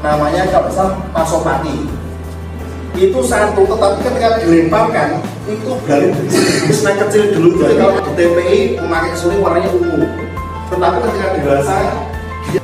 namanya kalau salah Pasopati. Itu satu, tetapi ketika dilemparkan itu berlari senang kecil dulu. Jadi kalau di TPI memakai suling warnanya ungu, tetapi ketika dewasa dia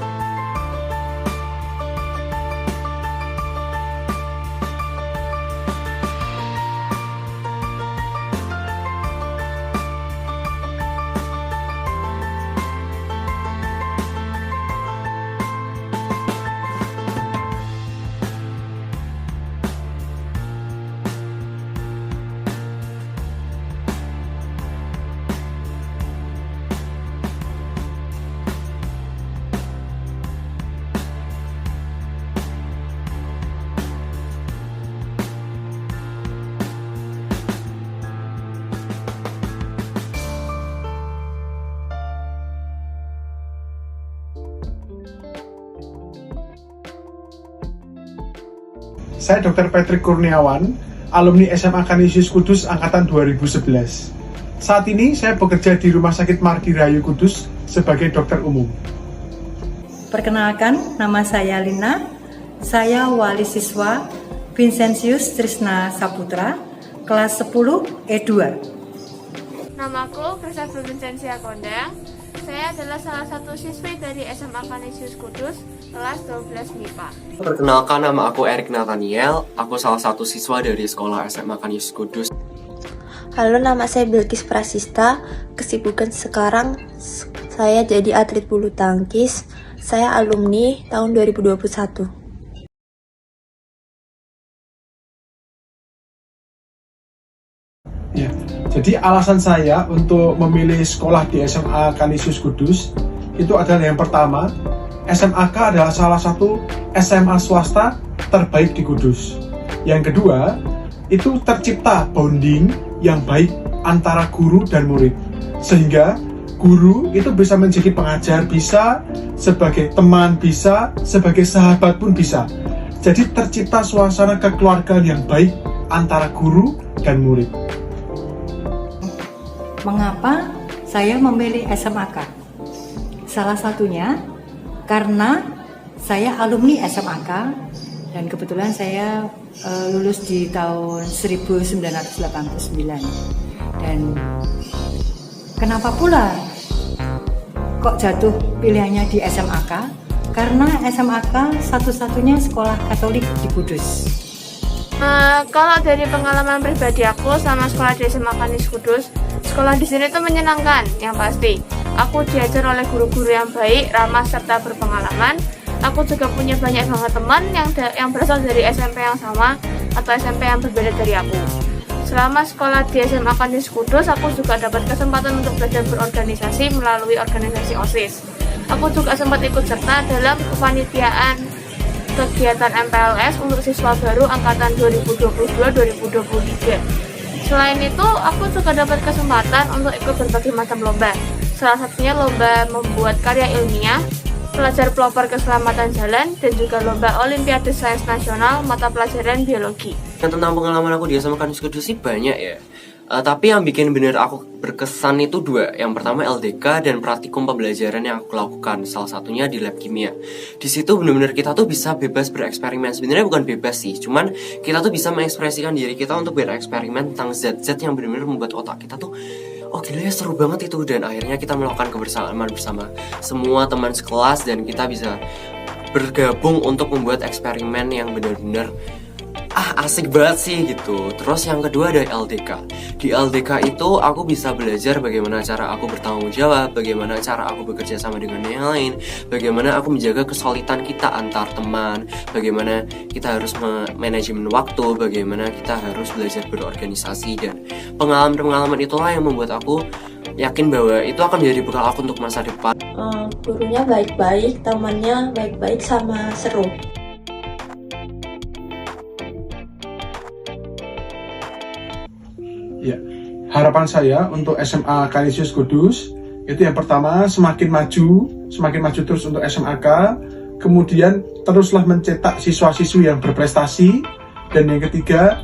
Saya Dr. Patrick Kurniawan, alumni SMA Kanisius Kudus Angkatan 2011. Saat ini saya bekerja di Rumah Sakit Mardi Rahayu Kudus sebagai dokter umum. Perkenalkan, nama saya Lina. Saya wali siswa Vincentius Trisna Saputra, kelas 10 E2. Namaku Krisabel Vincentia Kondang. Saya adalah salah satu siswi dari SMA Kanisius Kudus, kelas 12 MIPA. Perkenalkan, nama aku Erik Nathaniel. Aku salah satu siswa dari sekolah SMA Kanisius Kudus. Halo, nama saya Bilkis Prasista. Kesibukan sekarang saya jadi atlet bulu tangkis. Saya alumni tahun 2021. Ya, jadi alasan saya untuk memilih sekolah di SMA Kanisius Kudus itu adalah yang pertama, SMAK adalah salah satu SMA swasta terbaik di Kudus. Yang kedua, itu tercipta bonding yang baik antara guru dan murid. Sehingga guru itu bisa menjadi pengajar, bisa sebagai teman, bisa sebagai sahabat pun bisa. Jadi tercipta suasana kekeluargaan yang baik antara guru dan murid. Mengapa saya memilih SMAK? Salah satunya karena saya alumni SMAK dan kebetulan saya lulus di tahun 1989. Dan kenapa pula kok jatuh pilihannya di SMAK? Karena SMAK satu-satunya sekolah Katolik di Kudus. Kalau dari pengalaman pribadi aku selama sekolah di SMA Kanisius Kudus, sekolah di sini tuh menyenangkan, yang pasti. Aku diajar oleh guru-guru yang baik, ramah serta berpengalaman. Aku juga punya banyak banget teman yang berasal dari SMP yang sama atau SMP yang berbeda dari aku. Selama sekolah di SMA Kanisius Kudus, aku juga dapat kesempatan untuk belajar berorganisasi melalui organisasi OSIS. Aku juga sempat ikut serta dalam kepanitiaan kegiatan MPLS untuk siswa baru angkatan 2022-2023. Selain itu, aku juga dapat kesempatan untuk ikut berbagai macam lomba. Salah satunya lomba membuat karya ilmiah, pelajar pelopor keselamatan jalan, dan juga lomba Olimpiade Sains Nasional mata pelajaran biologi. Tentang pengalaman aku di SMA Kanisius Kudus sih banyak ya. Tapi yang bikin bener aku berkesan itu dua. Yang pertama LDK dan praktikum pembelajaran yang aku lakukan. Salah satunya di lab kimia. Di situ bener-bener kita tuh bisa bebas bereksperimen. Sebenarnya bukan bebas sih, cuman kita tuh bisa mengekspresikan diri kita untuk bereksperimen tentang zat-zat yang bener-bener membuat otak kita tuh gila ya, seru banget itu. Dan akhirnya kita melakukan kebersamaan bersama semua teman sekelas dan kita bisa bergabung untuk membuat eksperimen yang benar-benar asik banget sih gitu. Terus yang kedua ada LDK. Di LDK itu aku bisa belajar bagaimana cara aku bertanggung jawab, bagaimana cara aku bekerja sama dengan yang lain, bagaimana aku menjaga kesulitan kita antar teman, bagaimana kita harus manajemen waktu, bagaimana kita harus belajar berorganisasi. Dan pengalaman-pengalaman itulah yang membuat aku yakin bahwa itu akan menjadi bekal aku untuk masa depan. Gurunya baik-baik, temannya baik-baik sama seru. Ya, harapan saya untuk SMA Kanisius Kudus itu yang pertama semakin maju terus untuk SMAK, kemudian teruslah mencetak siswa-siswi yang berprestasi, dan yang ketiga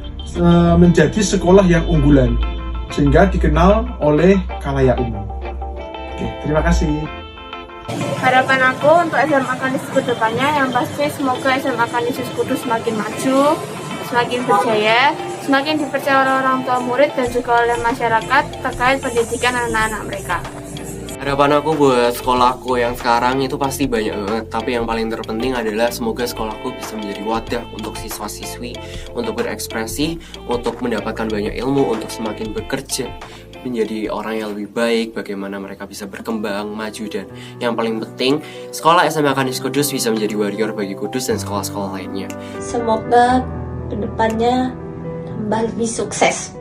menjadi sekolah yang unggulan sehingga dikenal oleh khalayak umum. Oke, terima kasih. Harapan aku untuk SMA Kanisius ke depannya yang pasti semoga SMA Kanisius Kudus semakin maju, semakin berjaya, semakin dipercaya oleh orang tua murid dan juga oleh masyarakat terkait pendidikan anak-anak mereka. Harapan aku buat sekolahku yang sekarang itu pasti banyak banget. Tapi yang paling terpenting adalah semoga sekolahku bisa menjadi wadah untuk siswa-siswi untuk berekspresi, untuk mendapatkan banyak ilmu, untuk semakin bekerja, menjadi orang yang lebih baik, bagaimana mereka bisa berkembang, maju, dan yang paling penting, sekolah SMA Kanisius Kudus bisa menjadi warrior bagi Kudus dan sekolah-sekolah lainnya. Semoga kedepannya tambah lebih sukses.